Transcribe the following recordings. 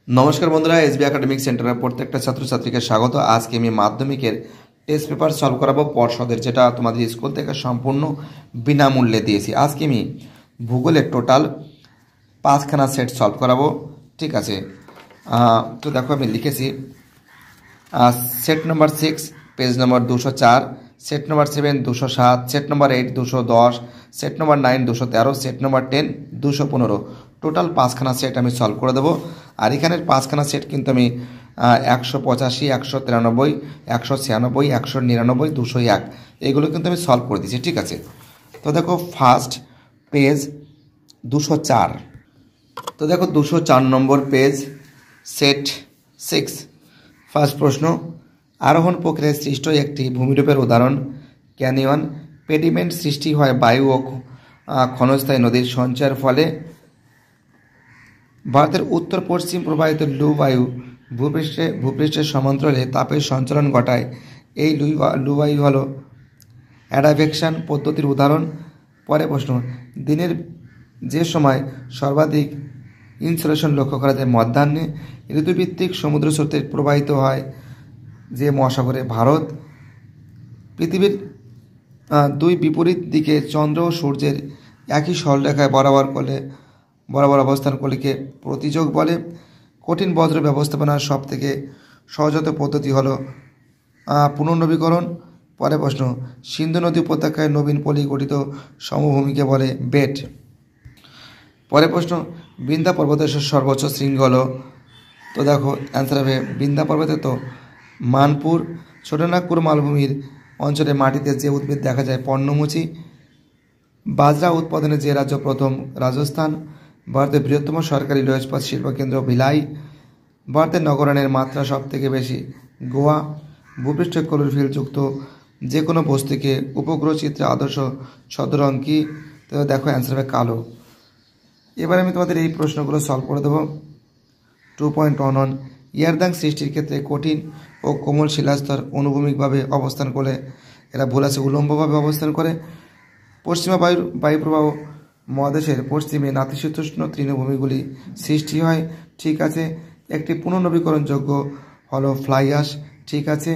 নমস্কার বন্ধুরা, SB academic সেন্টারের প্রত্যেকটা ছাত্রছাত্রীকে স্বাগত। আজকে আমি মাধ্যমিকের টেস্ট পেপার সলভ করাবো পর্ষদের, যেটা তোমাদের স্কুল থেকে সম্পূর্ণ বিনামূল্যে দিয়েছি। আজকে আমি ভূগোলের টোটাল 5খানা সেট সলভ করাবো, ঠিক আছে। তো দেখো আমি লিখেছি সেট নম্বর 6 পেজ নম্বর 204, set number 7 207, set number 8 210, set number 9 213, set number 10 215। Total 5খানা set আমি সলভ করে দেবো। আর এখানের 5খানা সেট কিন্তু আমি 185, 193, 196, 199, 201 এগুলো কিন্তু আমি সলভ করে দিয়েছি, ঠিক আছে। তো দেখো ফার্স্ট পেজ 204, তো দেখো 204 নম্বর পেজ, সেট 6। ফার্স্ট প্রশ্ন, আরোহণ প্রক্রিয়ায় সৃষ্ট একটি ভূমিরূপের উদাহরণ ক্যানিয়ন। পেডিমেন্ট সৃষ্টি হয় বায়ু ও ক্ষণস্থায়ী নদীর সঞ্চয়ের ফলে। ভারতের উত্তর পশ্চিম প্রবাহিত লু বায়ু ভূপৃষ্ঠের সমান্তরালে তাপের সঞ্চালন ঘটায়। এই লু বায়ু হল অ্যাডাভেকশন পদ্ধতির উদাহরণ। পরে প্রশ্ন, দিনের যে সময় সর্বাধিক ইনসোলেশন লক্ষ্য করা যায় মধ্যাহ্নে। ঋতুভিত্তিক সমুদ্র স্রোতে প্রবাহিত হয় যে মহাসাগরে। ভারত পৃথিবীর দুই বিপরীত দিকে চন্দ্র ও সূর্যের একই সরলরেখায় বরাবর অবস্থান করলে প্রতিযোগ বলে। কঠিন বজ্র ব্যবস্থাপনার সবথেকে সহজাত পদ্ধতি হল পুনর্নবীকরণ। পরে প্রশ্ন, সিন্ধু নদী উপত্যকায় নবীন পলি গঠিত সমভূমিকে বলে বেট। পরে প্রশ্ন, বিন্ধ্যা পর্বতের সর্বোচ্চ শৃঙ্গ হল, তো দেখো অ্যান্সার হবে বিন্ধ্যা পর্বতে তো মানপুর। ছোটনাগপুর মালভূমির অঞ্চলে মাটিতে যে উদ্ভিদ দেখা যায় পর্ণমোচী। বাজরা উৎপাদনে যে রাজ্য প্রথম, রাজস্থান। ভারতের বৃহত্তম সরকারি লোহ ইস্পাত শিল্পকেন্দ্র ভিলাই। ভারতের নগরায়নের মাত্রা সবথেকে বেশি, গোয়া। ভূপৃষ্ঠে ক্লোরোফিলযুক্ত যে কোনো বস্তুকে উপগ্রহ চিত্রে আদর্শ সদরং কি? তো দেখো অ্যান্সার হবে কালো। এবার আমি তোমাদের এই প্রশ্নগুলো সলভ করে দেবো। 2.11, ইয়ারদাং সৃষ্টির ক্ষেত্রে কঠিন ও কোমল শিলাস্তর অনুভূমিকভাবে অবস্থান করে, এরা ভুল আছে, উল্লম্বভাবে অবস্থান করে। পশ্চিমা বায়ুপ্রবাহ মহাদেশের পশ্চিমে নাতিশীতোষ্ণ তৃণভূমিগুলি সৃষ্টি হয়, ঠিক আছে। একটি পুনর্নবীকরণযোগ্য হলো ফ্লাই অ্যাশ, ঠিক আছে।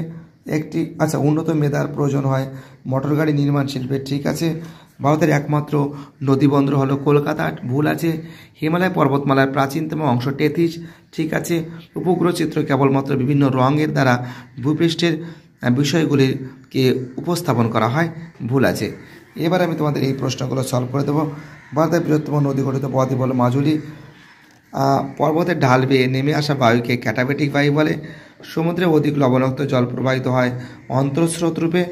উন্নত মেধার প্রয়োজন হয় মোটরগাড়ি নির্মাণ শিল্পে, ঠিক আছে। ভারতের একমাত্র নদীবন্দর হলো কলকাতা, ভুল আছে। হিমালয় পর্বতমালার প্রাচীনতম অংশ টেথিস, ঠিক আছে। উপগ্রহ চিত্র কেবলমাত্র বিভিন্ন রঙের দ্বারা ভূপৃষ্ঠের বিষয়গুলিকে উপস্থাপন করা হয়, ভুল আছে। এবার আমি তোমাদের এই প্রশ্নগুলো সলভ করে দেবো। ভারতের বৃহত্তম নদী গঠিত পথই বলো মাজুলি। পর্বতের ঢাল বেয়ে নেমে আসা বায়ুকে ক্যাটাবেটিক বায়ু বলে। সমুদ্রে অধিক লবণাক্ত জল প্রবাহিত হয় অন্তঃস্রোত রূপে।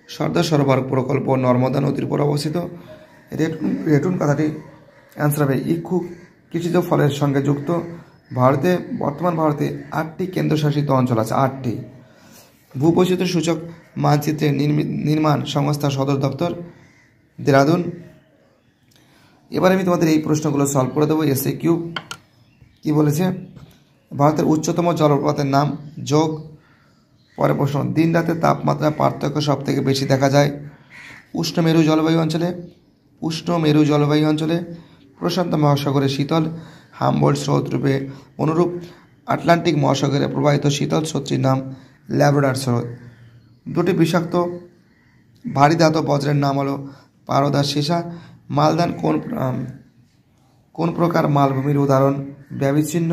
সর্দার সরোবর প্রকল্প নর্মদা নদীর উপর অবস্থিত। রেটুন কথাটি অ্যান্সার হবে ইক্ষু কৃষিজ ফলের সঙ্গে যুক্ত। বর্তমান ভারতে 8টি কেন্দ্রশাসিত অঞ্চল আছে, 8টি। ভূবৈচিত্র্য সূচক মানচিত্রের নির্মাণ সংস্থা সদর দপ্তর দেরাদুন। এবার আমি তোমাদের এই প্রশ্নগুলো সলভ করে দেবো। এসে কিউ কি বলেছে, ভারতের উচ্চতম জলপ্রপাতের নাম যোগ। পরে প্রশ্ন, দিন রাতের তাপমাত্রা পার্থক্য সব থেকে বেশি দেখা যায় উষ্ণ মেরু জলবায়ু অঞ্চলে। প্রশান্ত মহাসাগরে শীতল হামবোল্ট স্রোত রূপে অনুরূপ। আটলান্টিক মহাসাগরে প্রবাহিত শীতল স্রোতটির নাম ল্যাব্রাডর স্রোত। দুটি বিষাক্ত ভারী ধাতব বজ্রের নাম হলো পারদ আর সীসা। মালদান কোন প্রকার মালভূমির উদাহরণ? ব্যবিচ্ছিন্ন।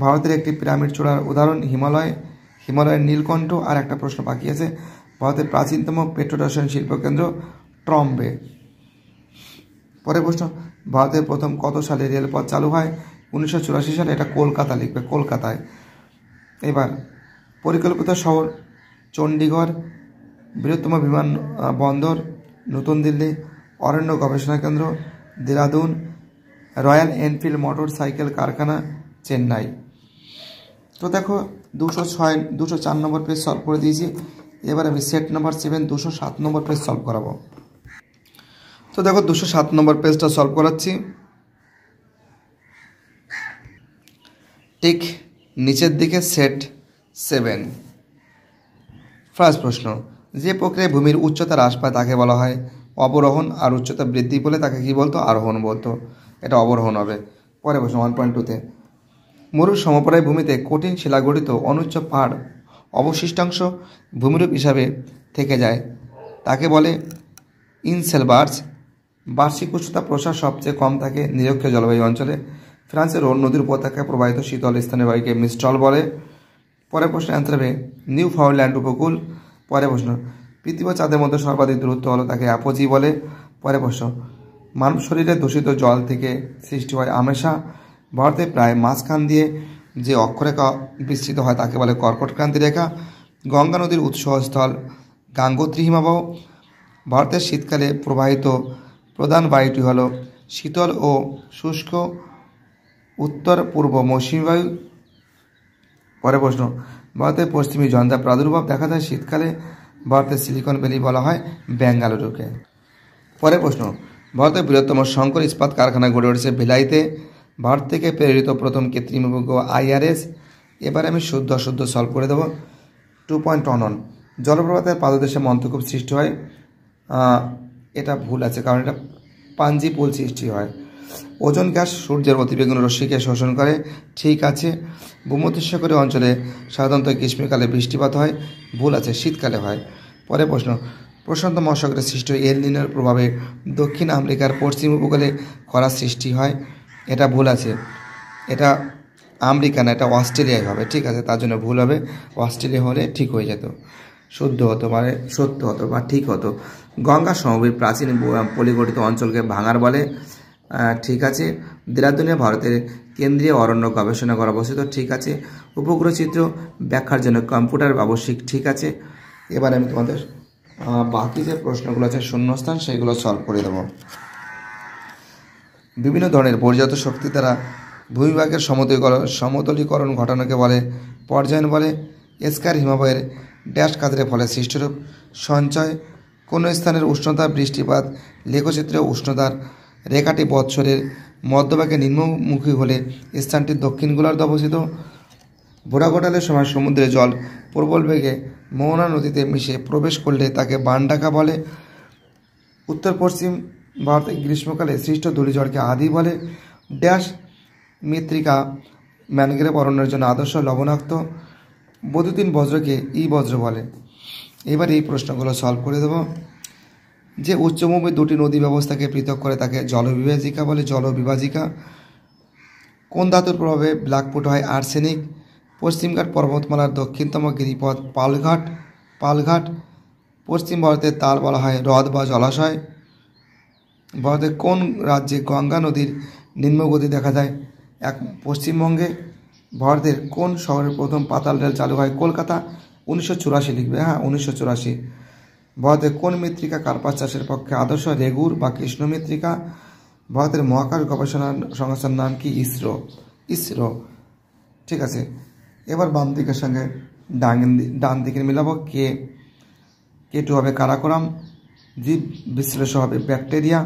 ভারতের একটি পিরামিড চূড়ার উদাহরণ হিমালয়ের নীলকণ্ঠ। আর একটা প্রশ্ন বাকি আছে, ভারতের প্রাচীনতম পেট্রোরসায়ন শিল্পকেন্দ্র ট্রম্বে। পরে প্রশ্ন, ভারতের প্রথম কত সালে রেলপথ চালু হয়? 1984 সালে। এটা কলকাতা লিখবে, কলকাতায়। এবার পরিকল্পিত শহর চণ্ডীগড়। বৃহত্তম বিমান বন্দর নতুন দিল্লি। অরণ্য গবেষণা কেন্দ্র Dehradun. Royal Enfield motor cycle কারখানা চেন্নাই। তো দেখো 204 নম্বর পেজ সলভ করে দিয়েছি। এবার আমি সেট নম্বর 7 207 নম্বর পেজ সলভ করাবো। তো দেখো 207 নম্বর পেজটা সলভ করাচ্ছি। ঠিক নিচের দিকে সেট 7। ফার্স্ট প্রশ্ন, যে প্রক্রিয়ায় ভূমির উচ্চতা হ্রাস পায় তাকে বলা হয় অবরোহণ, আর উচ্চতা বৃদ্ধি পেলে তাকে কি বলতো? আরোহণ বলতো। এটা অবরোহণ হবে। পরে প্রশ্ন 1.2তে, মরু সমপ্রায় ভূমিতে কঠিন শিলাগঠিত অনুচ্চ পাহাড় অবশিষ্টাংশ ভূমিরূপ হিসাবে থেকে যায়, তাকে বলে ইনসেলবার্স। বার্ষিক উষ্ণতা প্রসার সবচেয়ে কম থাকে নিরক্ষীয় জলবায়ু অঞ্চলে। ফ্রান্সের রোন নদীর উপত্যকায় প্রবাহিত শীতল স্থানের বায়ুকে মিস্টল বলে। পরের প্রশ্ন অ্যান্সার হবে নিউ ফাউন্ডল্যান্ড উপকূল। পরের প্রশ্ন পৃথিবী ও চাঁদের মধ্যে সর্বাধিক দূরত্ব হলো তাকে অ্যাপোজি বলে। পরের প্রশ্ন মানব শরীরে দূষিত জল থেকে সৃষ্টি হয় আমেশা। ভারতে প্রায় মাঝখান দিয়ে যে অক্ষরেখা বিস্তৃত হয় তাকে বলে কর্কটক্রান্তি রেখা। গঙ্গা নদীর উৎসস্থল গাঙ্গোত্রী হিমবাহ। ভারতের শীতকালে প্রবাহিত প্রধান বায়ুটি হল শীতল ও শুষ্ক উত্তর পূর্ব মৌসুমী বায়ু। পরের প্রশ্ন ভারতের পশ্চিমী ঝঞ্ঝার প্রাদুর্ভাব দেখা যায় শীতকালে। ভারতের সিলিকন ভ্যালি বলা হয় বেঙ্গালুরুকে। পরের প্রশ্ন ভারতের বৃহত্তম শঙ্কর ইস্পাত কারখানা গড়ে উঠেছে ভিলাইতে। ভারত থেকে প্রেরিত প্রথম কৃত্রিম উপগ্রহ IRS। এবার আমি শুদ্ধ অশুদ্ধ সলভ করে দেবো। 2.11 জলপ্রপাতের পাদদেশে মন্থকূপ সৃষ্টি হয়, এটা ভুল আছে কারণ এটা পাঞ্জি পুল সৃষ্টি হয়। ওজোন গ্যাস সূর্যের অতিবেগুনি রশ্মিকে শোষণ করে, ঠিক আছে। ভূমধ্যসাগরীয় অঞ্চলে সাধারণত গ্রীষ্মকালে বৃষ্টিপাত হয়, ভুল আছে, শীতকালে হয়। পরের প্রশ্ন প্রশান্ত মহাসাগরের সৃষ্ট এল নিনোর প্রভাবে দক্ষিণ আমেরিকার পশ্চিম উপকূলে খরার সৃষ্টি হয়, এটা ভুল আছে, এটা আমেরিকা না, এটা অস্ট্রেলিয়ায় হবে, ঠিক আছে, তার জন্য ভুল হবে। অস্ট্রেলিয়া হলে ঠিক হয়ে যেত, শুদ্ধ হতো মানে সত্য হতো বা ঠিক হতো। গঙ্গা সমভূমির প্রাচীন পলিগঠিত অঞ্চলকে ভাঙার বলে, ঠিক আছে। দেরাদুনে ভারতের কেন্দ্রীয় অরণ্য গবেষণাগার অবস্থিত, ঠিক আছে। উপগ্রহ চিত্র ব্যাখ্যার জন্য কম্পিউটার আবশ্যিক, ঠিক আছে। এবার আমি তোমাদের বাকি যে প্রশ্নগুলো আছে শূন্যস্থান সেগুলো সলভ করে দেবো। বিভিন্ন ধরনের বহির্জাত শক্তি দ্বারা ভূমিভাগের সমতলীকরণ ঘটানোকে বলে পর্যায়ন বলে। এসকার হিমবাহের ড্যাশ কাদের ফলে সৃষ্টিরূপ সঞ্চয়। কোনো স্থানের উষ্ণতা বৃষ্টিপাত লেখচিত্রে উষ্ণতার রেখাটি বৎসরের মধ্যভাগে নিম্নমুখী হলে স্থানটি দক্ষিণ গোলার্ধ অবস্থিত। ভোড়াঘটালের সময় সমুদ্রের জল প্রবল বেগে মোহনা নদীতে মিশে প্রবেশ করলে তাকে বানডাকা বলে। উত্তর পশ্চিম ভারতে গ্রীষ্মকালে সৃষ্ট ধূলিঝড়কে আদি বলে। ড্যাশ মৃত্তিকা ম্যানগ্রেভ অরণ্যের জন্য আদর্শ লবণাক্ত। বৈদ্যুতিন বজ্রকে বজ্র বলে। এবার এই প্রশ্নগুলো সলভ করে দেব। যে উচ্চভূমি দুটি নদী ব্যবস্থাকে পৃথক করে তাকে জলবিভাজিকা বলে, জলবিভাজিকা। কোন ধাতুর প্রভাবে ব্ল্যাকপুট হয় আর্সেনিক। পশ্চিমঘাট পর্বতমালার দক্ষিণতম গিরিপথ পালঘাট। পশ্চিম ভারতের তাল বলা হয় হ্রদ বা জলাশয়। ভারতের কোন রাজ্যে গঙ্গা নদীর নিম্নগতি দেখা যায় পশ্চিমবঙ্গে। ভারতের কোন শহরের প্রথম পাতাল রেল চালু হয় কলকাতা। 1984 লিখবে, হ্যাঁ 1984। ভারতের কোন মৃত্তিকা কার্পাস চাষের পক্ষে আদর্শ রেগুর বা কৃষ্ণ মৃত্তিকা। ভারতের মহাকাশ গবেষণা সংস্থার নাম কি ইসরো, ঠিক আছে। এবার বাম দিকের সঙ্গে ডান দিকে মিলাবো। K2 হবে কারাকোরাম। জীব বিশ্লেষণ হবে ব্যাকটেরিয়া।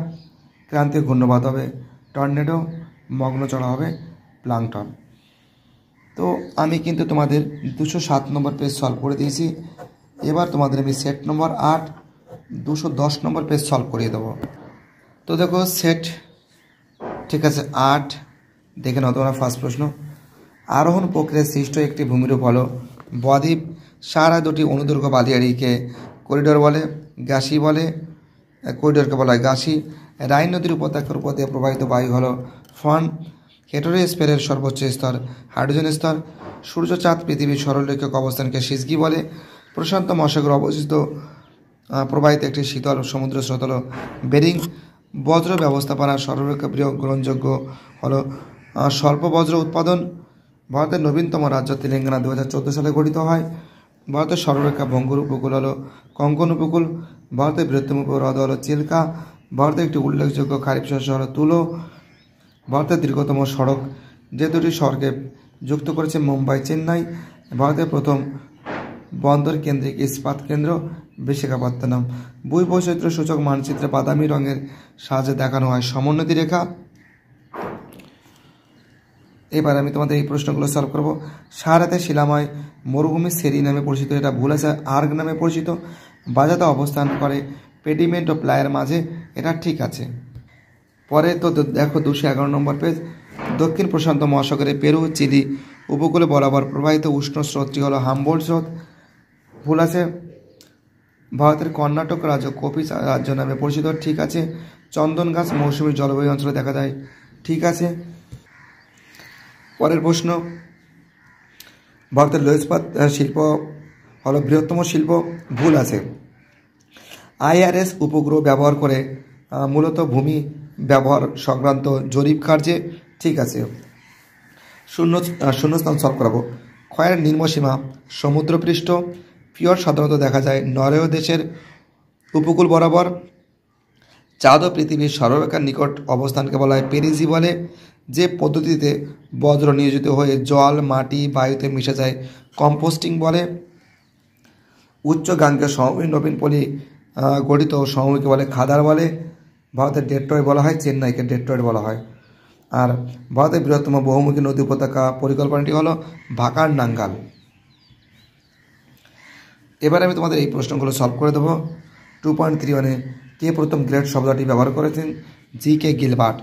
ক্রান্তীয় ঘূর্ণবাদ হবে টর্নেডো। মগ্নচড়া হবে প্লাঙ্কটন। তো আমি কিন্তু তোমাদের 207 নম্বর পেজ সলভ করে দিয়েছি। এবার তোমাদের আমি সেট নম্বর 8 210 নম্বর পেজ সলভ করিয়ে দেবো। তো দেখো সেট, ঠিক আছে, 8 দেখে নাও তোমরা। ফার্স্ট প্রশ্ন আরোহণ প্রক্রিয়ায় সৃষ্ট একটি ভূমিরূপ হলো বদ্বীপ। সারা দুটি অনুদৈর্ঘ্য বালিয়াড়িকে করিডোর বলে, গাসি বলে, করিডোরকে বলা হয় গাসি। রাইন নদীর উপত্যকার উপর দিয়ে প্রবাহিত বায়ু হলো ফন। হেটেরোস্ফিয়ারের সর্বোচ্চ স্তর হাইড্রোজেন স্তর। সূর্য চাঁদ পৃথিবীর সরলরেখক অবস্থানকে সিজগি বলে। প্রশান্ত মহাসাগর অবস্থিত প্রবাহিত একটি শীতল সমুদ্র স্রোত হল বেরিং। বজ্র ব্যবস্থাপনার সর্বাপেক্ষা গ্রহণযোগ্য হলো স্বল্প বজ্র উৎপাদন। ভারতের নবীনতম রাজ্য তেলেঙ্গানা 2014 সালে গঠিত হয়। ভারতের সর্বাপেক্ষা ভঙ্গুর উপকূল হলো কঙ্কন উপকূল। ভারতের বৃহত্তম হ্রদ হলো চিল্কা। ভারতের একটি উল্লেখযোগ্য খারিফ শস্য হলো তুলো। ভারতের দীর্ঘতম সড়ক যে দুটি শহরকে যুক্ত করেছে মুম্বাই চেন্নাই। ভারতের প্রথম বন্দর কেন্দ্রিক ইস্পাত কেন্দ্র বিশাখাপত্তনম। ভূবৈচিত্র্য সূচক মানচিত্রে বাদামি রঙের সাহায্যে দেখানো হয় সমোন্নতি রেখা। এবার আমি তোমাদের এই প্রশ্নগুলো সলভ করব। সাহারাতে শিলাময় মরুভূমি সেরি নামে পরিচিত, এটা ভুল আছে, আর্গ নামে পরিচিত। বাজাতে অবস্থান করে পেডিমেন্ট ও প্লায়ের মাঝে, এটা ঠিক আছে। পরে তো দেখো 211 নম্বর পেজ। দক্ষিণ প্রশান্ত মহাসাগরে পেরু চিলি উপকূলে বরাবর প্রবাহিত উষ্ণ স্রোতটি হলো হাম্বোল্ট স্রোত। ভুল আছে। ভারতের কর্ণাটক রাজ্য কফি রাজ্য নামে পরিচিত, ঠিক আছে। চন্দন গাছ মৌসুমী জলবায়ু অঞ্চলে দেখা যায়, ঠিক আছে। পরের প্রশ্ন, ভারতের লৌহ ইস্পাত শিল্প হলো বৃহত্তম শিল্প। ভুল আছে। IRS উপগ্রহ ব্যবহার করে মূলত ভূমি ব্যবহার সংক্রান্ত জরিপ কার্যে, ঠিক আছে। শূন্যস্থান সলভ করাবো। ক্ষয়ের নিম্নসীমা সমুদ্রপৃষ্ঠ। পিয়র সাধারণত দেখা যায় নরওয়ে দেশের উপকূল বরাবর। চাঁদও পৃথিবীর সর্বাপেক্ষা নিকট অবস্থানকে বলা হয় পেরিজি বলে। যে পদ্ধতিতে বজ্র নিয়োজিত হয়ে জল মাটি বায়ুতে মিশে যায় কম্পোস্টিং বলে। উচ্চ গাঙ্গেয় সমভূমি নবীন পলি গঠিত সমভূমিকে বলে খাদার বলে। ভারতের ডেট্রয়েট বলা হয় চেন্নাইকে ডেট্রয়েট বলা হয়। আর ভারতের বৃহত্তম বহুমুখী নদী উপত্যকা পরিকল্পনাটি হলো ভাকার নাঙ্গাল। এবার আমি তোমাদের এই প্রশ্নগুলো সলভ করে দেবো। 2.31-এ কে প্রথম গ্রেট শব্দটি ব্যবহার করেছেন? GK Gilbert.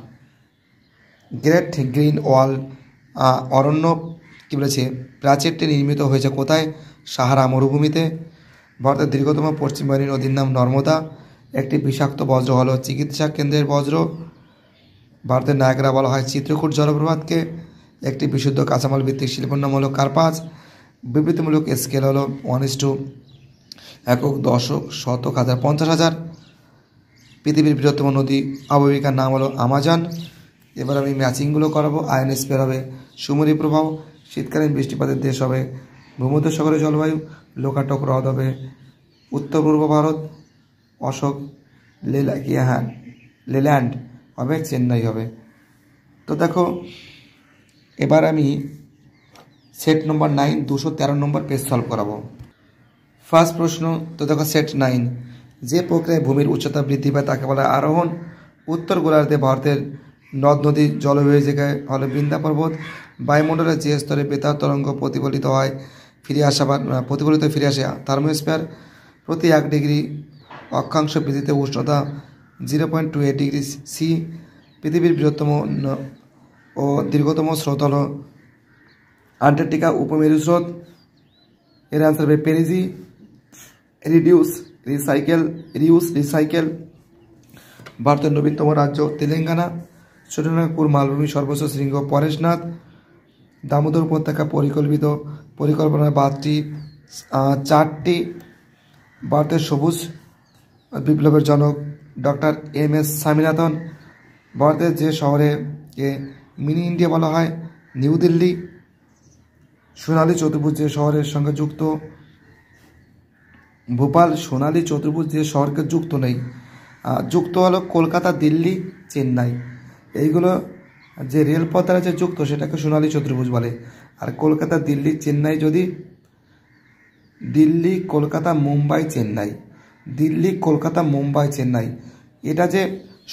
গ্রেট গ্রিন ওয়াল অরণ্য কী বলেছে? প্রাচীরটি নির্মিত হয়েছে কোথায়? সাহারা মরুভূমিতে। ভারতের দীর্ঘতম পশ্চিম বাহিনী নদীর নাম নর্মদা। একটি বিষাক্ত বজ্র হলো চিকিৎসা কেন্দ্রের বজ্র। ভারতের নায়গ্রা বলা হয় চিত্রকূট জলপ্রপাতকে। একটি বিশুদ্ধ কাঁচামাল ভিত্তিক শিল্পের নাম হলো কার্পাস। বিবৃতিমূলক স্কেল হলো 1:, একক, দশক, শতক, হাজার, 50,000। পৃথিবীর বৃহত্তম নদী অববাহিকার নাম হলো আমাজন। এবার আমি ম্যাচিংগুলো করাবো। আয়নস্ফিয়ার হবে সুমেরু প্রভাব। শীতকালীন বৃষ্টিপাতের দেশ হবে ভূমধ্যসাগরের জলবায়ু। লোকাটক হ্রদ হবে উত্তর পূর্ব ভারত। অশোক লেল্যান্ড হবে চেন্নাই হবে। তো দেখো এবার আমি সেট নম্বর 9 213 নম্বর পেজ সলভ করাবো। ফার্স্ট প্রশ্ন, তো দেখো সেট 9, যে প্রক্রিয়ায় ভূমির উচ্চতা বৃদ্ধি পায় তাকে বলা হয় আরোহণ। উত্তর গোলার্ধে ভারতের নদ নদী জলবায়ু জায়গায় হলো বৃন্দা পর্বত। বায়ুমণ্ডলের যে স্তরে বেতার তরঙ্গ প্রতিফলিত ফিরে আসে থার্মোস্ফিয়ার। প্রতি 1 ডিগ্রি অক্ষাংশ বৃদ্ধিতে উষ্ণতা 0.28 ডিগ্রি সি। পৃথিবীর বৃহত্তম ও দীর্ঘতম স্রোত হল আন্টার্কটিকা উপমেরু স্রোত। এর আনসার হবে পেরিজি। Reuse recycle. ভারতের নবীনতম রাজ্য তেলেঙ্গানা। ছোটনাগপুর মালভূমি সর্বোচ্চ শৃঙ্গ পরেশনাথ। দামোদর উপত্যকা পরিকল্পনার বাঁধটি 4টি। ভারতের সবুজ বিপ্লবের জনক ডক্টর MS স্বামীনাথন। ভারতের যে শহরে মিনি ইন্ডিয়া বলা হয় নিউ দিল্লি। সোনালী চতুর্ভুজ যে শহরের সঙ্গে যুক্ত ভোপাল। সোনালী চতুর্ভুজ যে শহরকে যুক্ত নেই, যুক্ত হলো কলকাতা, দিল্লি, চেন্নাই। এইগুলো যে রেলপথ দ্বারা যে যুক্ত সেটাকে সোনালী চতুর্ভুজ বলে। আর কলকাতা, দিল্লি, চেন্নাই যদি দিল্লি কলকাতা মুম্বাই চেন্নাই, দিল্লি কলকাতা মুম্বাই চেন্নাই, এটা যে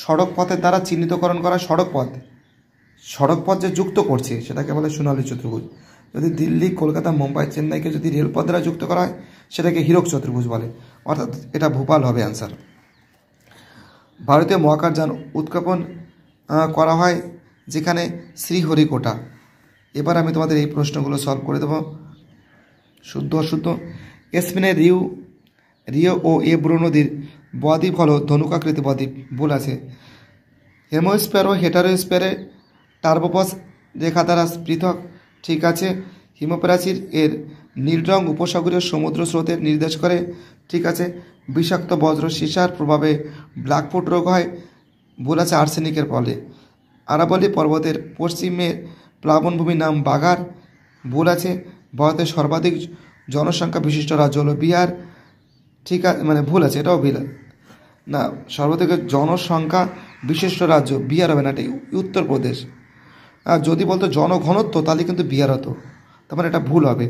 সড়ক পথের দ্বারা চিহ্নিতকরণ করা সড়ক পথ যে যুক্ত করছে সেটাকে বলে সোনালী চতুর্ভুজ। যদি দিল্লি কলকাতা মুম্বাই চেন্নাইকে যদি রেলপথ দ্বারা যুক্ত করা হয় সেটাকে হীরক চতুর্ভুজ বলে, অর্থাৎ এটা ভোপাল হবে অ্যান্সার। ভারতীয় মহাকাশযান উৎক্ষেপণ করা হয় যেখানে শ্রীহরিকোটা। এবার আমি তোমাদের এই প্রশ্নগুলো সলভ করে দেব। শুদ্ধ অশুদ্ধ। স্পেনের রিও ও এব্রো নদীর বদ্বীপ হলো ধনুকাকৃতি বদ্বীপ। ভুল আছে। হেমোস্ফিয়ার ও হেটারোস্ফিয়ারে টার্বোপস রেখা দ্বারা পৃথক, ঠিক আছে। হিমপ্রাচীর এর নীল রং উপসাগরীয় সমুদ্র স্রোতের নির্দেশ করে, ঠিক আছে। বিষাক্ত বজ্র সীসার প্রভাবে ব্ল্যাকফুট রোগ হয়। ভুল আছে। আর্সেনিকের ফলে। আরাবল্লী পর্বতের পশ্চিমের প্লাবনভূমির নাম বাগার। ভুল আছে। ভারতের সর্বাধিক জনসংখ্যা বিশিষ্ট রাজ্য হলো বিহার, ঠিক আছে। ভুল আছে, এটাও ভুল না। সর্বাধিক জনসংখ্যা বিশিষ্ট রাজ্য বিহার হবে না, এটা উত্তরপ্রদেশ। আর যদি বলতো জনঘনত্ব তাহলে কিন্তু বিহার হতো, তার এটা ভুল হবে।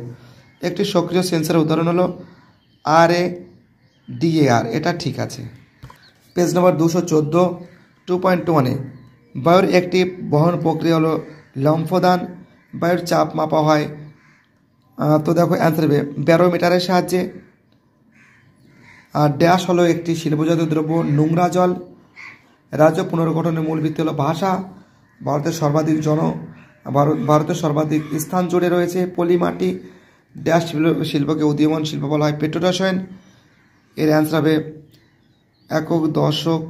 একটি সক্রিয় সেন্সারের উদাহরণ হলো RADAR, এটা ঠিক আছে। পেজ নম্বর 214, 2.1-এ বায়ুর একটি বহন প্রক্রিয়া হলো লম্ফদান। বায়ুর চাপ মাপা হয়, তো দেখো অ্যান্সার হবে ব্যারোমিটারের সাহায্যে। আর ড্যাশ হলো একটি শিল্পজাতীয় দ্রব্য নোংরা জল। রাজ্য পুনর্গঠনের মূল ভিত্তি হলো ভাষা। ভারতের সর্বাধিক ভারতের সর্বাধিক স্থান জুড়ে রয়েছে পলিমাটি ড্যাশ শিল্পকে উদীয়মান শিল্প বলা হয় পেট্রো রসায়ন। এর অ্যান্সার হবে একক, দশক,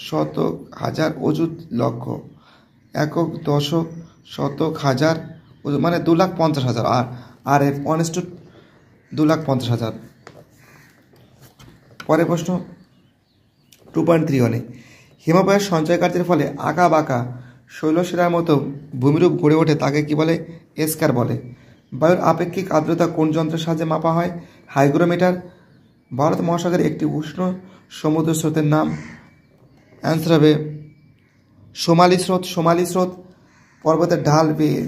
শতক, হাজার, অযুত, লক্ষ। একক, দশক, শতক, হাজার, মানে 2,50,000 আর এর 1:2,50,000। পরের প্রশ্ন 2.31 হিমবাহের সঞ্চয় কার্যের ফলে আঁকা বাঁকা শৈলশিরার মতো ভূমিরূপ গড়ে ওঠে তাকে কি বলে? এস্কার বলে। বায়ুর আপেক্ষিক আর্দ্রতা কোন যন্ত্রের সাহায্যে মাপা হয়? হাইগ্রোমিটার। ভারত মহাসাগরের একটি উষ্ণ সমুদ্র স্রোতের নাম? অ্যান্সার হবে সোমালি স্রোত। সোমালি স্রোত পর্বতের ঢাল বেয়ে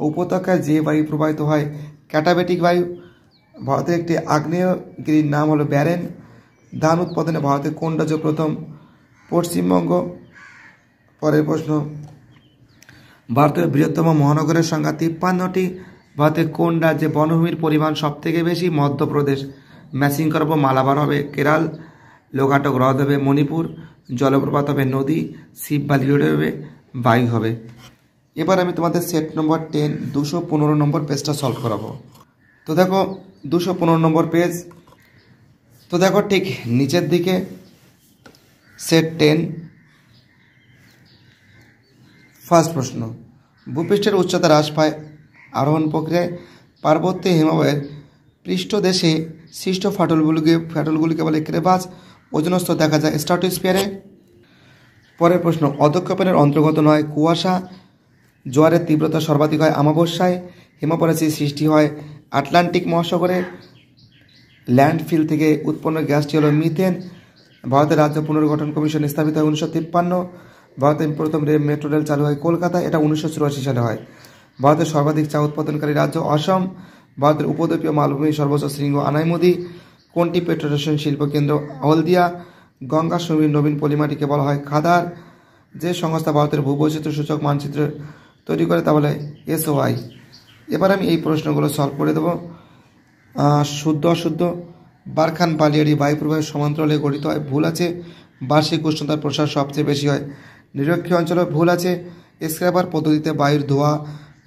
উপত্যকায় যে বায়ু প্রবাহিত হয় ক্যাটাবেটিক বায়ু। ভারতের একটি আগ্নেয়গিরির নাম হলো ব্যারেন। ধান উৎপাদনে ভারতের কোন রাজ্য প্রথম? পশ্চিমবঙ্গ। পরের প্রশ্ন ভারতের বৃহত্তম মহানগরের সংখ্যা 53টি। ভারতের কোন রাজ্যে বনভূমির পরিমাণ সবথেকে বেশি? মধ্যপ্রদেশ। ম্যাচিং করবো, মালাবার হবে কেরাল, লোকাটক হ্রদ হবে মণিপুর, জলপ্রপাত হবে নদী, শিব বালি রোড হবে বায়ু হবে। এবার আমি তোমাদের সেট নম্বর 10 215 নম্বর পেজটা সলভ করাবো। তো দেখো 215 নম্বর পেজ। তো দেখো ঠিক নিচের দিকে সেট 10 ফার্স্ট প্রশ্ন ভূপৃষ্ঠের উচ্চতা হ্রাস পায় আরোহণ প্রক্রিয়ায় পার্বত্য হিমবাহের পৃষ্ঠদেশে সৃষ্ট ফাটলগুলিকে বলে ক্রেভাস। ওজোন স্তর দেখা যায় স্ট্রাটোস্ফিয়ারে। পরের প্রশ্ন অধঃক্ষেপণের অন্তর্গত নয় কুয়াশা। জোয়ারের তীব্রতা সর্বাধিক হয় অমাবস্যায়। হিমপরাশির সৃষ্টি হয় আটলান্টিক মহাসাগরে। ল্যান্ডফিল থেকে উৎপন্ন গ্যাসটি হল মিথেন। ভারতের রাজ্য পুনর্গঠন কমিশন স্থাপিত হয় 1953। ভারতের প্রথম মেট্রো রেল চালু হয় কলকাতায়, এটা 1984 সালে হয়। ভারতের সর্বাধিক চা উৎপাদনকারী রাজ্য অসম। ভারতের উপদ্বীপীয় মালভূমির সর্বোচ্চ শৃঙ্গ আনাইমুদি। কোনটি পেট্রো রসায়ন শিল্প কেন্দ্র? হলদিয়া। গঙ্গা সমীর নবীন পলিমাটিকে বলা হয় খাদার। যে সংস্থা ভারতের ভূবৈচিত্র্য সূচক মানচিত্র তৈরি করে তা বলে SOI। এবার আমি এই প্রশ্নগুলো সলভ করে দেবো। শুদ্ধ অশুদ্ধ। বারখান পালিয়ারি বায়ু প্রবাহের সমান্তরালে গঠিত হয়, ভুল আছে। বার্ষিক উষ্ণতার প্রসার সবচেয়ে বেশি হয় নিরক্ষীয় অঞ্চলে, ভুল আছে। স্ক্র্যাবার পদ্ধতিতে বায়ুর ধোঁয়া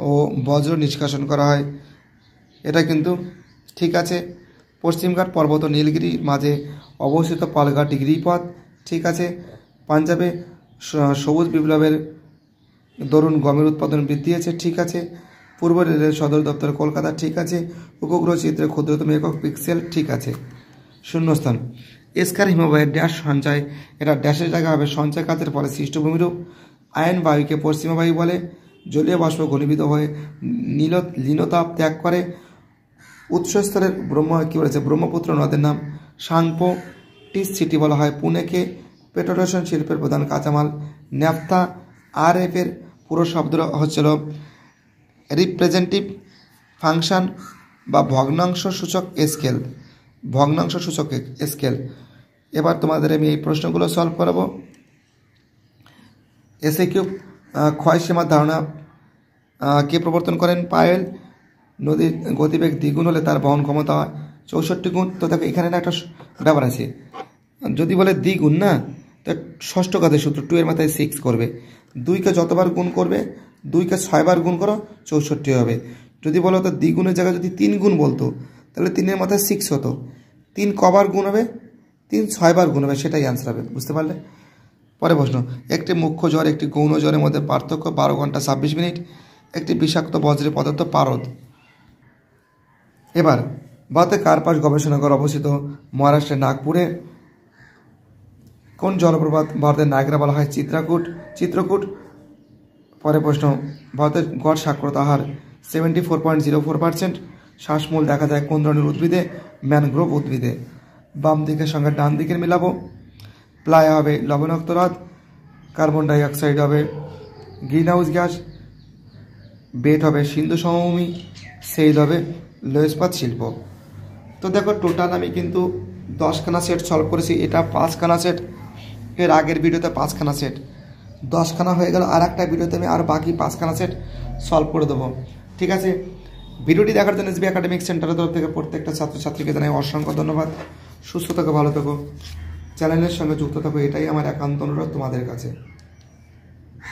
ও বজ্র নিষ্কাশন করা হয়, এটা কিন্তু ঠিক আছে। পশ্চিমঘাট পর্বত ও নীলগিরির মাঝে অবস্থিত পালঘাট গিরিপথ, ঠিক আছে। পাঞ্জাবে সবুজ বিপ্লবের দরুন গমের উৎপাদন বৃদ্ধি হয়েছে, ঠিক আছে। পূর্ব রেলের সদর দপ্তর কলকাতা, ঠিক আছে। উপগ্রহ চিত্রের ক্ষুদ্রতম একক পিক্সেল, ঠিক আছে। শূন্যস্থান এস্কার হিমবাহের ড্যাশ সঞ্চয়, এটা ড্যাশের জায়গা হবে সঞ্চয় কাজের ফলে সৃষ্ট ভূমিরূপ। আয়ন বায়ুকে পশ্চিমা বায়ু বলে। জলীয় বাষ্প ঘনীভূত হয়ে লীনতাপ ত্যাগ করে। উৎসস্থলের ব্রহ্মপুত্র নদের নাম সাংপো। টিস সিটি বলা হয় পুনেকে। পেট্রো রসায়ন শিল্পের প্রধান কাঁচামাল ন্যাফথা। RF এর পুরো শব্দ হচ্ছিল রিপ্রেজেন্টেটিভ ফাংশন বা ভগ্নাংশ সূচক স্কেল। ভগ্নাংশ সূচক স্কেল। এবার তোমাদের আমি এই প্রশ্নগুলো সলভ করাবো। SAQ ক্ষয়সীমার ধারণা কে প্রবর্তন করেন? পায়েল। নদীর গতিবেগ দ্বিগুণ হলে তার বহন ক্ষমতা হয় 64 গুণ। তো দেখো এখানে একটা ব্যাপার আছে, যদি বলে দ্বিগুণ না, তো ষষ্ঠ ঘাতের সূত্র 2 এর মাথায় 6 করবে। 2কে যতবার গুণ করবে, 2কে 6 বার গুণ করো 64 হবে। যদি বলো তো দ্বিগুণের জায়গায় যদি 3 গুণ বলতো তাহলে 3-এর মাথায় 6 হতো। 3 কবার গুণ হবে? 3 6 বার গুণ হবে, সেটাই অ্যান্সার হবে। বুঝতে পারলে? পরে প্রশ্ন একটি মুখ্য জ্বর একটি গৌণ জ্বরের মধ্যে পার্থক্য 12 ঘন্টা 26 মিনিট। একটি বিষাক্ত বজ্রের পদার্থ পারদ। এবার ভারতের কার্পাস গবেষণাগার অবস্থিত মহারাষ্ট্রের নাগপুরে। কোন জলপ্রপাত ভারতের নায়গ্রা বলা হয়? চিত্রকূট। পরে প্রশ্ন ভারতের গড় সাক্ষরতা হার 74.04%। শ্বাসমূল দেখা যায় কোন ধরনের উদ্ভিদে? ম্যানগ্রোভ উদ্ভিদে। বাম দিকের সঙ্গে ডান দিকের মিলাবো। প্লায়া হবে লবণাক্ত হ্রদ। কার্বন ডাইঅক্সাইড হবে গ্রিন হাউস গ্যাস। বেট হবে সিন্ধু সমভূমি। সেইল হবে লোহইস্পাত শিল্প। তো দেখো টোটাল আমি কিন্তু 10খানা সেট সলভ করেছি, এটা 5খানা সেট। এর আগের ভিডিওতে 5খানা সেট, 10খানা হয়ে গেল। আর একটা ভিডিওতে আমি আর বাকি 5খানা সেট সলভ করে দেবো, ঠিক আছে। ভিডিওটি দেখার জন্য SBI একাডেমিক সেন্টারের তরফ থেকে প্রত্যেকটা ছাত্রছাত্রীকে জানাই অসংখ্য ধন্যবাদ। সুস্থ থাকো, ভালো থাকো, চ্যানেলের সঙ্গে যুক্ত থাকো, এটাই আমার একান্ত অনুরোধ তোমাদের কাছে।